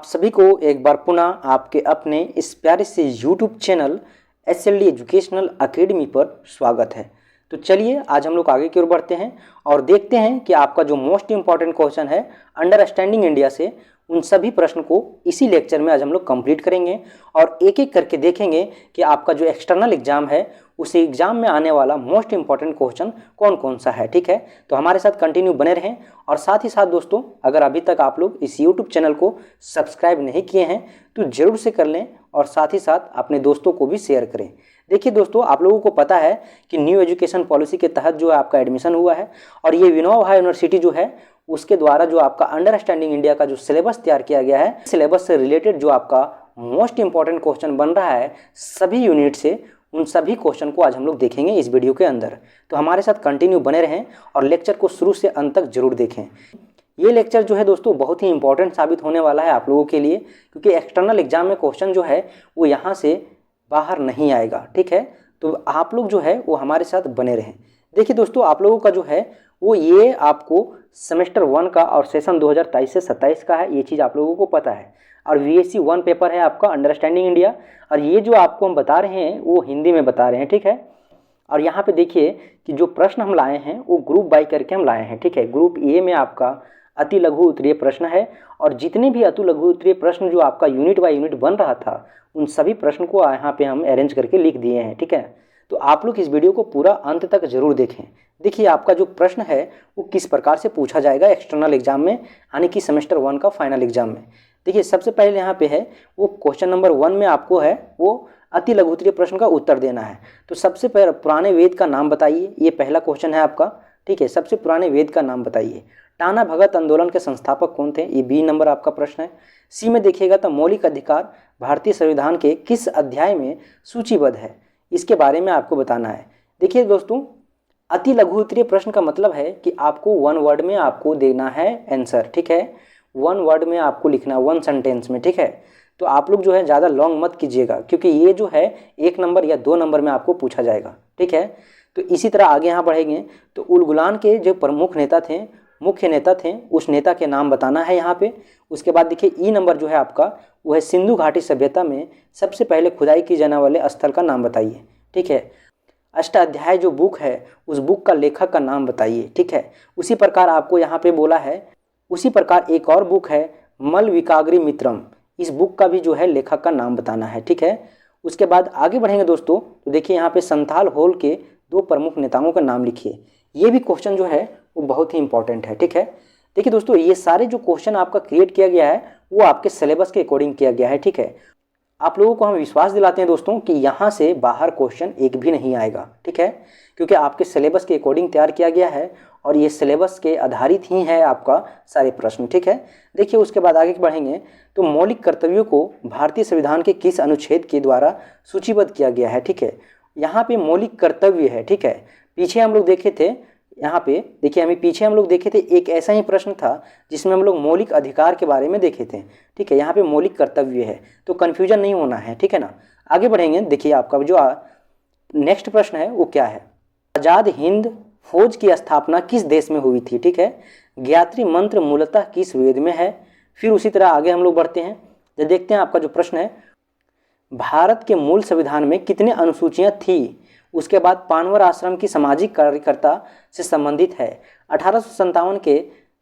आप सभी को एक बार पुनः आपके अपने इस प्यारे से YouTube channel SLD educational academy पर स्वागत है। तो चलिए आज हम लोग आगे की ओर बढ़ते हैं और देखते हैं कि आपका जो मोस्ट इम्पॉर्टेंट क्वेश्चन है अंडरस्टैंडिंग इंडिया से, उन सभी प्रश्न को इसी लेक्चर में आज हम लोग कंप्लीट करेंगे और एक एक करके देखेंगे कि आपका जो एक्सटर्नल एग्जाम है उस एग्जाम में आने वाला मोस्ट इंपॉर्टेंट क्वेश्चन कौन कौन सा है। ठीक है, तो हमारे साथ कंटिन्यू बने रहें। और साथ ही साथ दोस्तों, अगर अभी तक आप लोग इस यूट्यूब चैनल को सब्सक्राइब नहीं किए हैं तो जरूर से कर लें और साथ ही साथ अपने दोस्तों को भी शेयर करें। देखिए दोस्तों, आप लोगों को पता है कि न्यू एजुकेशन पॉलिसी के तहत जो है आपका एडमिशन हुआ है और ये विनोबा भावे यूनिवर्सिटी जो है उसके द्वारा जो आपका अंडरस्टैंडिंग इंडिया का जो सिलेबस तैयार किया गया है, सिलेबस से रिलेटेड जो आपका मोस्ट इंपॉर्टेंट क्वेश्चन बन रहा है सभी यूनिट से, उन सभी क्वेश्चन को आज हम लोग देखेंगे इस वीडियो के अंदर। तो हमारे साथ कंटिन्यू बने रहें और लेक्चर को शुरू से अंत तक जरूर देखें। ये लेक्चर जो है दोस्तों बहुत ही इंपॉर्टेंट साबित होने वाला है आप लोगों के लिए, क्योंकि एक्सटर्नल एग्जाम में क्वेश्चन जो है वो यहाँ से बाहर नहीं आएगा। ठीक है, तो आप लोग जो है वो हमारे साथ बने रहें। देखिए दोस्तों, आप लोगों का जो है वो ये आपको सेमेस्टर 1 का और सेशन 2023 से 27 का है, ये चीज़ आप लोगों को पता है। और VSC 1 पेपर है आपका अंडरस्टैंडिंग इंडिया, और ये जो आपको हम बता रहे हैं वो हिंदी में बता रहे हैं। ठीक है, और यहाँ पे देखिए कि जो प्रश्न हम लाए हैं वो ग्रुप बाई करके हम लाए हैं। ठीक है, ग्रुप ए में आपका अति लघु उत्तरीय प्रश्न है और जितने भी अति लघु उत्तरीय प्रश्न जो आपका यूनिट बाय यूनिट बन रहा था उन सभी प्रश्न को यहाँ पे हम अरेंज करके लिख दिए हैं। ठीक है, तो आप लोग इस वीडियो को पूरा अंत तक जरूर देखें। देखिए आपका जो प्रश्न है वो किस प्रकार से पूछा जाएगा एक्सटर्नल एग्जाम में, यानी कि सेमेस्टर 1 का फाइनल एग्जाम में। देखिए सबसे पहले यहाँ पे है वो क्वेश्चन नंबर 1 में आपको है वो अति लघु उत्तरीय प्रश्न का उत्तर देना है। तो सबसे पहले पुराने वेद का नाम बताइए, ये पहला क्वेश्चन है आपका। ठीक है, सबसे पुराने वेद का नाम बताइए। टाना भगत आंदोलन के संस्थापक कौन थे, ये बी नंबर आपका प्रश्न है। सी में देखिएगा तो मौलिक अधिकार भारतीय संविधान के किस अध्याय में सूचीबद्ध है, इसके बारे में आपको बताना है। देखिए दोस्तों, अति लघु उत्तरीय प्रश्न का मतलब है कि आपको 1 वर्ड में आपको देना है आंसर। ठीक है, 1 वर्ड में आपको लिखना है, 1 सेंटेंस में। ठीक है, तो आप लोग जो है ज़्यादा लॉन्ग मत कीजिएगा, क्योंकि ये जो है 1 नंबर या 2 नंबर में आपको पूछा जाएगा। ठीक है, तो इसी तरह आगे यहाँ बढ़ेंगे तो उल गुलान के जो प्रमुख नेता थे, मुख्य नेता थे, उस नेता के नाम बताना है यहाँ पे। उसके बाद देखिए ई नंबर जो है आपका वो है सिंधु घाटी सभ्यता में सबसे पहले खुदाई की जाने वाले स्थल का नाम बताइए। ठीक है, अष्टाध्याय जो बुक है उस बुक का लेखक का नाम बताइए। ठीक है, उसी प्रकार आपको यहाँ पे बोला है, उसी प्रकार एक और बुक है मलविकाग्नि मित्रम, इस बुक का भी जो है लेखक का नाम बताना है। ठीक है, उसके बाद आगे बढ़ेंगे दोस्तों तो देखिए यहाँ पे संथाल होल के 2 प्रमुख नेताओं का नाम लिखिए। ये भी क्वेश्चन जो है वो बहुत ही इंपॉर्टेंट है। ठीक है, देखिए दोस्तों, ये सारे जो क्वेश्चन आपका क्रिएट किया गया है वो आपके सिलेबस के अकॉर्डिंग किया गया है। ठीक है, आप लोगों को हम विश्वास दिलाते हैं दोस्तों कि यहाँ से बाहर क्वेश्चन एक भी नहीं आएगा। ठीक है, क्योंकि आपके सिलेबस के अकॉर्डिंग तैयार किया गया है और ये सिलेबस के आधारित ही है आपका सारे प्रश्न। ठीक है, देखिए उसके बाद आगे बढ़ेंगे तो मौलिक कर्तव्यों को भारतीय संविधान के किस अनुच्छेद के द्वारा सूचीबद्ध किया गया है। ठीक है, यहाँ पे मौलिक कर्तव्य है। ठीक है, पीछे हम लोग देखे थे, यहाँ पे देखिए हमें पीछे हम लोग देखे थे एक ऐसा ही प्रश्न था जिसमें हम लोग मौलिक अधिकार के बारे में देखे थे। ठीक है, यहाँ पे मौलिक कर्तव्य है, तो कन्फ्यूजन नहीं होना है। ठीक है ना, आगे बढ़ेंगे। देखिए आपका जो नेक्स्ट प्रश्न है वो क्या है, आज़ाद हिंद फौज की स्थापना किस देश में हुई थी। ठीक है, गायत्री मंत्र मूलतः किस वेद में है। फिर उसी तरह आगे हम लोग बढ़ते हैं, जब देखते हैं आपका जो प्रश्न है भारत के मूल संविधान में कितने अनुसूचियाँ थी। उसके बाद पानवर आश्रम की सामाजिक कार्यकर्ता से संबंधित है। 1857 के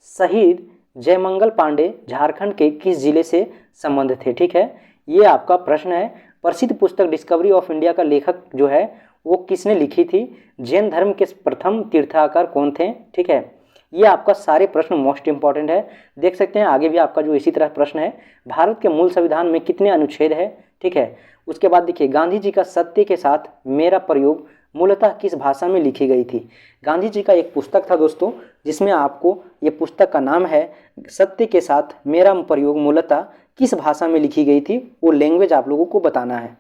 शहीद जयमंगल पांडे झारखंड के किस जिले से संबंध थे। ठीक है, ये आपका प्रश्न है। प्रसिद्ध पुस्तक डिस्कवरी ऑफ इंडिया का लेखक जो है वो किसने लिखी थी। जैन धर्म के प्रथम तीर्थाकर कौन थे। ठीक है, ये आपका सारे प्रश्न मोस्ट इंपॉर्टेंट है। देख सकते हैं आगे भी आपका जो इसी तरह प्रश्न है, भारत के मूल संविधान में कितने अनुच्छेद है। ठीक है, उसके बाद देखिए गांधी जी का सत्य के साथ मेरा प्रयोग मूलतः किस भाषा में लिखी गई थी। गांधी जी का एक पुस्तक था दोस्तों जिसमें आपको ये पुस्तक का नाम है सत्य के साथ मेरा प्रयोग मूलतः किस भाषा में लिखी गई थी, वो लैंग्वेज आप लोगों को बताना है।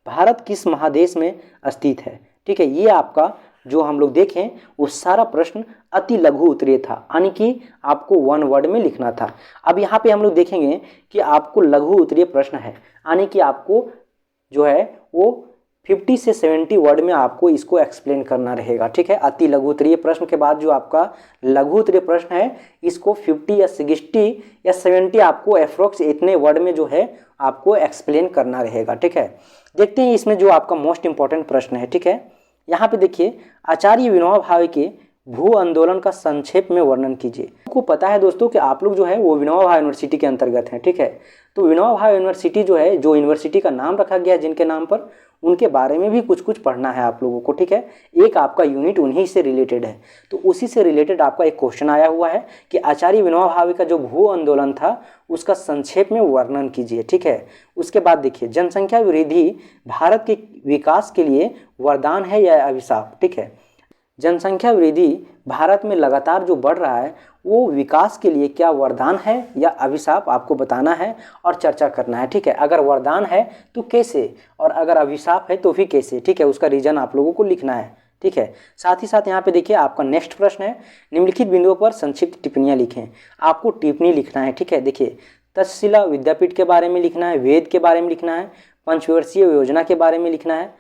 भारत किस महादेश में स्थित है। ठीक है, ये आपका जो हम लोग देखें वो सारा प्रश्न अति लघु उत्तरीय था, यानी कि आपको 1 वर्ड में लिखना था। अब यहाँ पे हम लोग देखेंगे कि आपको लघु उत्तरीय प्रश्न है, यानी कि आपको जो है वो 50 से 70 वर्ड में आपको इसको एक्सप्लेन करना रहेगा। ठीक है, अति लघु उत्तरीय प्रश्न के बाद जो आपका लघु उत्तरीय प्रश्न है इसको 50 या 60 या 70 आपको अप्रोक्स इतने वर्ड में जो है आपको एक्सप्लेन करना रहेगा। ठीक है, देखते हैं इसमें जो आपका मोस्ट इंपॉर्टेंट प्रश्न है। ठीक है, यहाँ पे देखिए, आचार्य विनोबा भावे के भू आंदोलन का संक्षेप में वर्णन कीजिए। आपको पता है दोस्तों कि आप लोग जो है वो विनोबा भावे यूनिवर्सिटी के अंतर्गत हैं। ठीक है, तो विनोबा भावे यूनिवर्सिटी जो है, जो यूनिवर्सिटी का नाम रखा गया है जिनके नाम पर, उनके बारे में भी कुछ कुछ पढ़ना है आप लोगों को। ठीक है, एक आपका यूनिट उन्हीं से रिलेटेड है, तो उसी से रिलेटेड आपका एक क्वेश्चन आया हुआ है कि आचार्य विनोबा भावे का जो भू आंदोलन था उसका संक्षेप में वर्णन कीजिए। ठीक है, उसके बाद देखिए, जनसंख्या वृद्धि भारत के विकास के लिए वरदान है या अभिशाप। ठीक है, जनसंख्या वृद्धि भारत में लगातार जो बढ़ रहा है वो विकास के लिए क्या वरदान है या अभिशाप, आपको बताना है और चर्चा करना है। ठीक है, अगर वरदान है तो कैसे, और अगर अभिशाप है तो भी कैसे। ठीक है, उसका रीजन आप लोगों को लिखना है। ठीक है, साथ ही साथ यहाँ पे देखिए आपका नेक्स्ट प्रश्न है, निम्नलिखित बिंदुओं पर संक्षिप्त टिप्पणियाँ लिखें। आपको टिप्पणी लिखना है। ठीक है, देखिए, तक्षशिला विद्यापीठ के बारे में लिखना है, वेद के बारे में लिखना है, पंचवर्षीय योजना के बारे में लिखना है,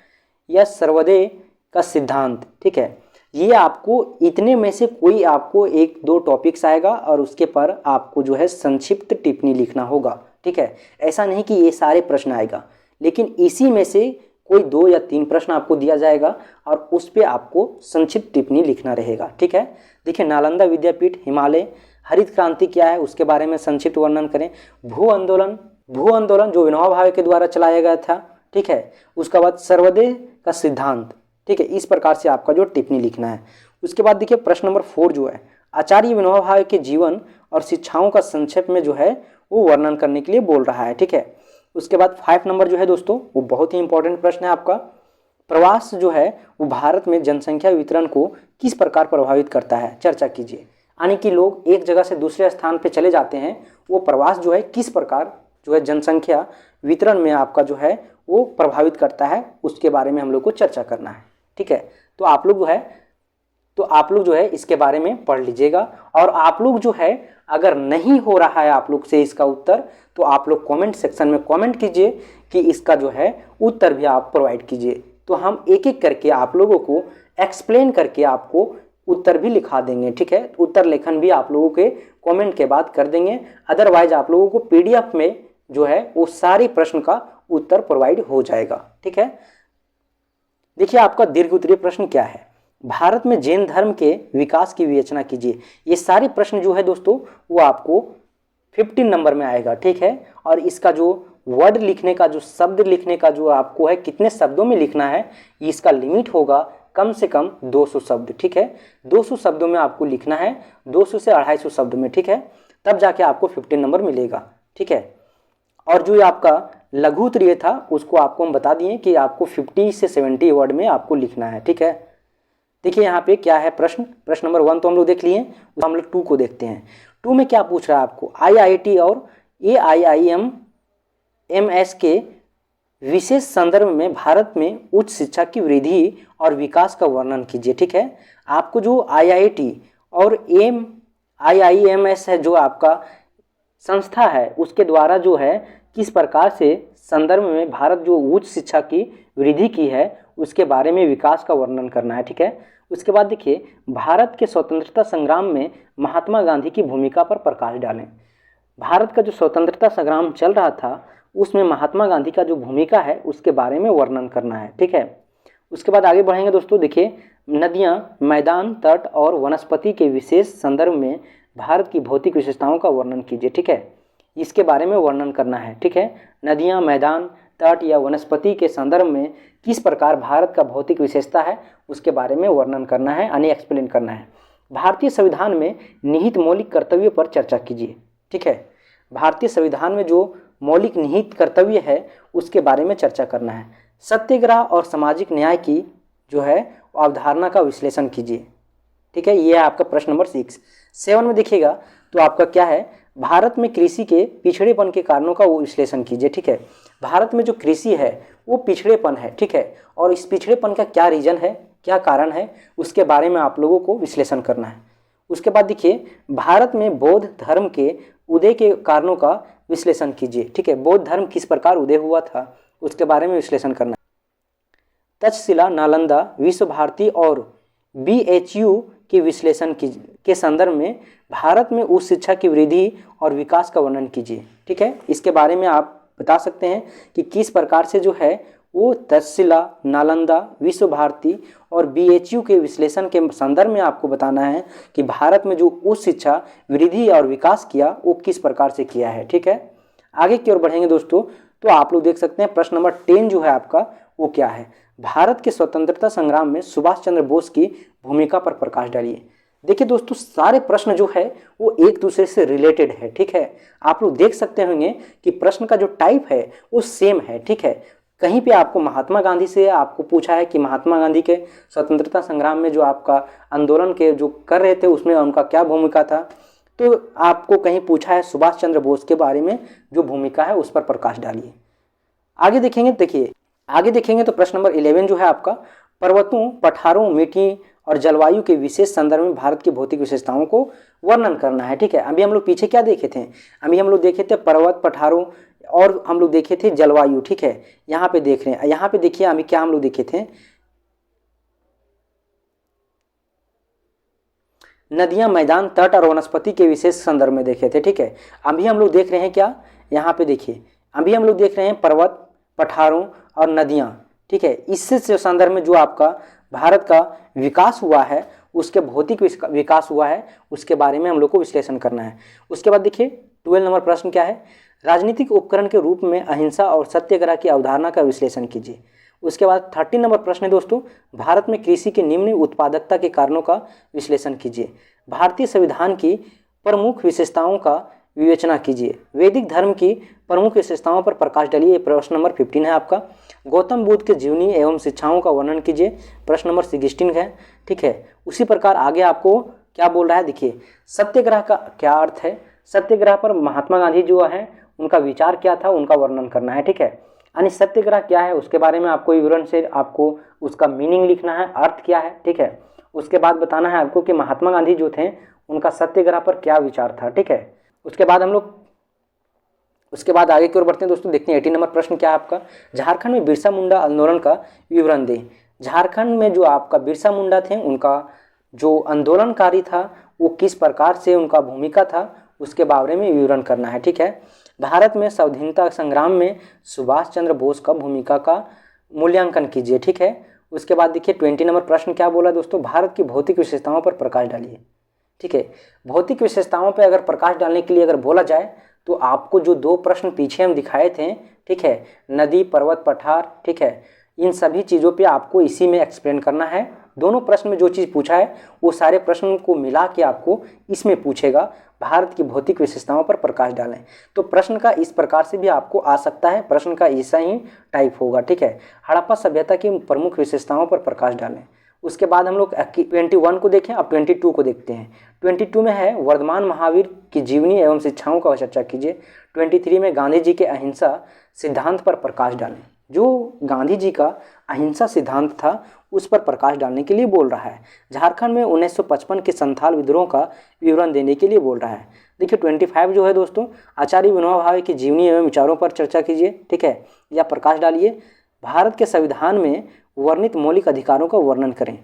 या सर्वोदय का सिद्धांत। ठीक है, ये आपको इतने में से कोई आपको एक दो टॉपिक्स आएगा और उसके पर आपको जो है संक्षिप्त टिप्पणी लिखना होगा। ठीक है, ऐसा नहीं कि ये सारे प्रश्न आएगा, लेकिन इसी में से कोई 2 या 3 प्रश्न आपको दिया जाएगा और उस पर आपको संक्षिप्त टिप्पणी लिखना रहेगा। ठीक है, देखिए, नालंदा विद्यापीठ, हिमालय, हरित क्रांति क्या है उसके बारे में संक्षिप्त वर्णन करें, भू आंदोलन जो विनोबा भावे के द्वारा चलाया गया था। ठीक है, उसके बाद सर्वोदय का सिद्धांत। ठीक है, इस प्रकार से आपका जो टिप्पणी लिखना है। उसके बाद देखिए प्रश्न नंबर 4 जो है, आचार्य विनोबा भावे के जीवन और शिक्षाओं का संक्षेप में जो है वो वर्णन करने के लिए बोल रहा है। ठीक है, उसके बाद 5 नंबर जो है दोस्तों वो बहुत ही इंपॉर्टेंट प्रश्न है आपका, प्रवास जो है वो भारत में जनसंख्या वितरण को किस प्रकार प्रभावित करता है, चर्चा कीजिए। यानी कि लोग एक जगह से दूसरे स्थान पर चले जाते हैं, वो प्रवास जो है किस प्रकार जो है जनसंख्या वितरण में आपका जो है वो प्रभावित करता है, उसके बारे में हम लोग को चर्चा करना है। ठीक है, तो आप लोग जो है इसके बारे में पढ़ लीजिएगा। और आप लोग जो है अगर नहीं हो रहा है आप लोग से इसका उत्तर, तो आप लोग कमेंट सेक्शन में कमेंट कीजिए कि इसका जो है उत्तर भी आप प्रोवाइड कीजिए, तो हम एक एक करके आप लोगों को एक्सप्लेन करके आपको उत्तर भी लिखा देंगे। ठीक है, उत्तर लेखन भी आप लोगों के कमेंट के बाद कर देंगे, अदरवाइज आप लोगों को PDF में जो है वो सारे प्रश्न का उत्तर प्रोवाइड हो जाएगा। ठीक है, देखिए आपका दीर्घ उत्तरीय प्रश्न क्या है, भारत में जैन धर्म के विकास की विवेचना कीजिए। ये सारे प्रश्न जो है दोस्तों वो आपको 15 नंबर में आएगा। ठीक है, और इसका जो वर्ड लिखने का, जो शब्द लिखने का जो आपको है कितने शब्दों में लिखना है, इसका लिमिट होगा कम से कम 200 शब्द। ठीक है, 200 शब्दों में आपको लिखना है, 200 से 250 शब्द में। ठीक है, तब जाके आपको 15 नंबर मिलेगा। ठीक है, और जो आपका लघु उत्तरीय था उसको आपको हम बता दिए कि आपको 50 से 70 वर्ड में आपको लिखना है। ठीक है, देखिए यहाँ पे क्या है प्रश्न नंबर 1 तो हम लोग देख लिए, हम लोग 2 को देखते हैं। 2 में क्या पूछ रहा है आपको, IIT और AIIMS के विशेष संदर्भ में भारत में उच्च शिक्षा की वृद्धि और विकास का वर्णन कीजिए। ठीक है, आपको जो IIT और AIIMS है जो आपका संस्था है उसके द्वारा जो है किस प्रकार से संदर्भ में भारत जो उच्च शिक्षा की वृद्धि की है उसके बारे में विकास का वर्णन करना है। ठीक है, उसके बाद देखिए, भारत के स्वतंत्रता संग्राम में महात्मा गांधी की भूमिका पर प्रकाश डालें। भारत का जो स्वतंत्रता संग्राम चल रहा था उसमें महात्मा गांधी का जो भूमिका है उसके बारे में वर्णन करना है। ठीक है, उसके बाद आगे बढ़ेंगे दोस्तों। देखिए, नदियाँ, मैदान, तट और वनस्पति के विशेष संदर्भ में भारत की भौतिक विशेषताओं का वर्णन कीजिए। ठीक है, इसके बारे में वर्णन करना है। ठीक है, नदियाँ, मैदान, तट या वनस्पति के संदर्भ में किस प्रकार भारत का भौतिक विशेषता है उसके बारे में वर्णन करना है, यानी एक्सप्लेन करना है। भारतीय संविधान में निहित मौलिक कर्तव्य पर चर्चा कीजिए। ठीक है, भारतीय संविधान में जो मौलिक निहित कर्तव्य है उसके बारे में चर्चा करना है। सत्याग्रह और सामाजिक न्याय की जो है अवधारणा का विश्लेषण कीजिए। ठीक है, ये है आपका प्रश्न नंबर 6। 7 में देखिएगा तो आपका क्या है, भारत में कृषि के पिछड़ेपन के कारणों का वो विश्लेषण कीजिए। ठीक है, भारत में जो कृषि है वो पिछड़ेपन है। ठीक है, और इस पिछड़ेपन का क्या रीजन है, क्या कारण है, उसके बारे में आप लोगों को विश्लेषण करना है। उसके बाद देखिए, भारत में बौद्ध धर्म के उदय के कारणों का विश्लेषण कीजिए। ठीक है, बौद्ध धर्म किस प्रकार उदय हुआ था उसके बारे में विश्लेषण करना है। तक्षशिला, नालंदा, विश्व भारती और BHU के विश्लेषण के संदर्भ में भारत में उच्च शिक्षा की वृद्धि और विकास का वर्णन कीजिए। ठीक है, इसके बारे में आप बता सकते हैं कि किस प्रकार से जो है वो तक्षशिला, नालंदा, विश्व भारती और BHU के विश्लेषण के संदर्भ में आपको बताना है कि भारत में जो उच्च शिक्षा वृद्धि और विकास किया वो किस प्रकार से किया है। ठीक है, आगे की ओर बढ़ेंगे दोस्तों, तो आप लोग देख सकते हैं प्रश्न नंबर 10 जो है आपका वो क्या है, भारत के स्वतंत्रता संग्राम में सुभाष चंद्र बोस की भूमिका पर प्रकाश डालिए। देखिए दोस्तों, सारे प्रश्न जो है वो एक दूसरे से रिलेटेड है। ठीक है, आप लोग देख सकते होंगे कि प्रश्न का जो टाइप है वो सेम है। ठीक है, कहीं पे आपको महात्मा गांधी से आपको पूछा है कि महात्मा गांधी के स्वतंत्रता संग्राम में जो आपका आंदोलन के जो कर रहे थे उसमें उनका क्या भूमिका था, तो आपको कहीं पूछा है सुभाष चंद्र बोस के बारे में जो भूमिका है उस पर प्रकाश डालिए। आगे देखेंगे, देखिए आगे देखेंगे तो प्रश्न नंबर 11 जो है आपका, पर्वतों, पठारों, मिट्टी और जलवायु के विशेष संदर्भ में भारत की भौतिक विशेषताओं को वर्णन करना है। ठीक है, अभी हम लोग पीछे क्या देखे थे, अभी हम लोग देखे थे पर्वत, पठारों और हम लोग देखे थे जलवायु। ठीक है, यहाँ पे देख रहे हैं, यहाँ पे देखिए अभी क्या हम लोग देखे थे, नदियां, मैदान, तट और वनस्पति के विशेष संदर्भ में देखे थे। ठीक है, अभी हम लोग देख रहे हैं क्या, यहाँ पे देखिए अभी हम लोग देख रहे हैं पर्वत, पठारों और नदियां। ठीक है, इससे संदर्भ में जो आपका भारत का विकास हुआ है, उसके भौतिक विकास हुआ है, उसके बारे में हम लोग को विश्लेषण करना है। उसके बाद देखिए 12 नंबर प्रश्न क्या है, राजनीतिक उपकरण के रूप में अहिंसा और सत्याग्रह की अवधारणा का विश्लेषण कीजिए। उसके बाद 13 नंबर प्रश्न है दोस्तों, भारत में कृषि के निम्न उत्पादकता के कारणों का विश्लेषण कीजिए। भारतीय संविधान की प्रमुख विशेषताओं का विवेचना कीजिए। वैदिक धर्म की प्रमुख विशेषताओं पर प्रकाश डालिए। प्रश्न नंबर 15 है आपका, गौतम बुद्ध के जीवनी एवं शिक्षाओं का वर्णन कीजिए। प्रश्न नंबर 16 है। ठीक है, उसी प्रकार आगे आपको क्या बोल रहा है, देखिए सत्याग्रह का क्या अर्थ है, सत्याग्रह पर महात्मा गांधी जो है उनका विचार क्या था, उनका वर्णन करना है। ठीक है, यानी सत्याग्रह क्या है उसके बारे में आपको विवरण से आपको उसका मीनिंग लिखना है, अर्थ क्या है। ठीक है, उसके बाद बताना है आपको कि महात्मा गांधी जो थे उनका सत्याग्रह पर क्या विचार था। ठीक है, उसके बाद हम लोग उसके बाद आगे की ओर बढ़ते हैं दोस्तों, देखते हैं 18 नंबर प्रश्न क्या है आपका, झारखंड में बिरसा मुंडा आंदोलन का विवरण दें। झारखंड में जो आपका बिरसा मुंडा थे उनका जो आंदोलनकारी था वो किस प्रकार से उनका भूमिका था उसके बारे में विवरण करना है। ठीक है, भारत में स्वाधीनता संग्राम में सुभाष चंद्र बोस का भूमिका का मूल्यांकन कीजिए। ठीक है, उसके बाद देखिए 20 नंबर प्रश्न क्या बोला दोस्तों, भारत की भौतिक विशेषताओं पर प्रकाश डालिए। ठीक है, भौतिक विशेषताओं पर अगर प्रकाश डालने के लिए अगर बोला जाए तो आपको जो 2 प्रश्न पीछे हम दिखाए थे, ठीक है, नदी, पर्वत, पठार, ठीक है, इन सभी चीज़ों पे आपको इसी में एक्सप्लेन करना है। दोनों प्रश्न में जो चीज़ पूछा है वो सारे प्रश्न को मिला के आपको इसमें पूछेगा, भारत की भौतिक विशेषताओं पर प्रकाश डालें। तो प्रश्न का इस प्रकार से भी आपको आ सकता है, प्रश्न का ऐसा ही टाइप होगा। ठीक है, हड़प्पा सभ्यता की प्रमुख विशेषताओं पर प्रकाश डालें। उसके बाद हम लोग 21 को देखें, अब 22 को देखते हैं। 22 में है वर्धमान महावीर की जीवनी एवं शिक्षाओं का चर्चा कीजिए। 23 में गांधी जी के अहिंसा सिद्धांत पर प्रकाश डालें। जो गांधी जी का अहिंसा सिद्धांत था उस पर प्रकाश डालने के लिए बोल रहा है। झारखंड में 1955 के संथाल विद्रोह का विवरण देने के लिए बोल रहा है। देखिए 25 जो है दोस्तों, आचार्य विनोबा भावे की जीवनी एवं विचारों पर चर्चा कीजिए। ठीक है, या प्रकाश डालिए। भारत के संविधान में वर्णित मौलिक अधिकारों का वर्णन करें।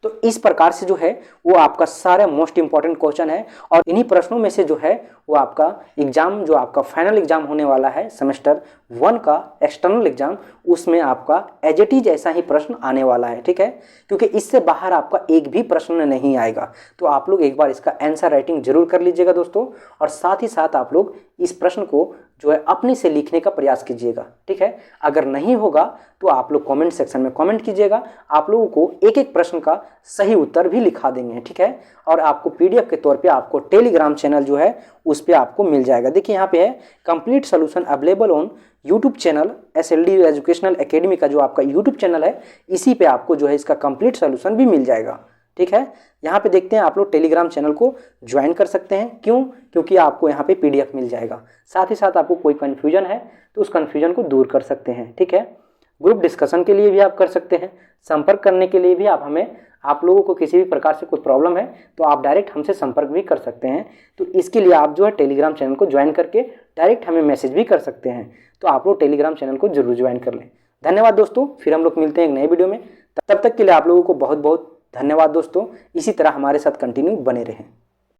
तो इस प्रकार से जो है वो आपका सारा मोस्ट इंपॉर्टेंट क्वेश्चन है और इन्हीं प्रश्नों में से जो है वो आपका एग्जाम, जो आपका फाइनल एग्जाम होने वाला है सेमेस्टर 1 का एक्सटर्नल एग्जाम, उसमें आपका एज इट इज ऐसा ही प्रश्न आने वाला है। ठीक है, क्योंकि इससे बाहर आपका एक भी प्रश्न नहीं आएगा। तो आप लोग एक बार इसका आंसर राइटिंग जरूर कर लीजिएगा दोस्तों, और साथ ही साथ आप लोग इस प्रश्न को जो है अपने से लिखने का प्रयास कीजिएगा। ठीक है, अगर नहीं होगा तो आप लोग कमेंट सेक्शन में कमेंट कीजिएगा, आप लोगों को एक एक प्रश्न का सही उत्तर भी लिखा देंगे। ठीक है, और आपको पीडीएफ के तौर पे आपको टेलीग्राम चैनल जो है उस पर आपको मिल जाएगा। देखिए यहाँ पे है complete solution available on YouTube channel SLD educational academy का जो आपका यूट्यूब चैनल है, इसी पे आपको जो है इसका कंप्लीट सोल्यूशन भी मिल जाएगा। ठीक है, यहाँ पे देखते हैं आप लोग टेलीग्राम चैनल को ज्वाइन कर सकते हैं। क्यों? क्योंकि आपको यहाँ पे PDF मिल जाएगा। साथ ही साथ आपको कोई कन्फ्यूजन है तो उस कन्फ्यूजन को दूर कर सकते हैं। ठीक है, ग्रुप डिस्कशन के लिए भी आप कर सकते हैं, संपर्क करने के लिए भी आप लोगों को किसी भी प्रकार से कोई प्रॉब्लम है तो आप डायरेक्ट हमसे संपर्क भी कर सकते हैं। तो इसके लिए आप जो है टेलीग्राम चैनल को ज्वाइन करके डायरेक्ट हमें मैसेज भी कर सकते हैं। तो आप लोग टेलीग्राम चैनल को जरूर ज्वाइन कर लें। धन्यवाद दोस्तों, फिर हम लोग मिलते हैं एक नए वीडियो में। तब तक के लिए आप लोगों को बहुत बहुत धन्यवाद दोस्तों। इसी तरह हमारे साथ कंटिन्यू बने रहें।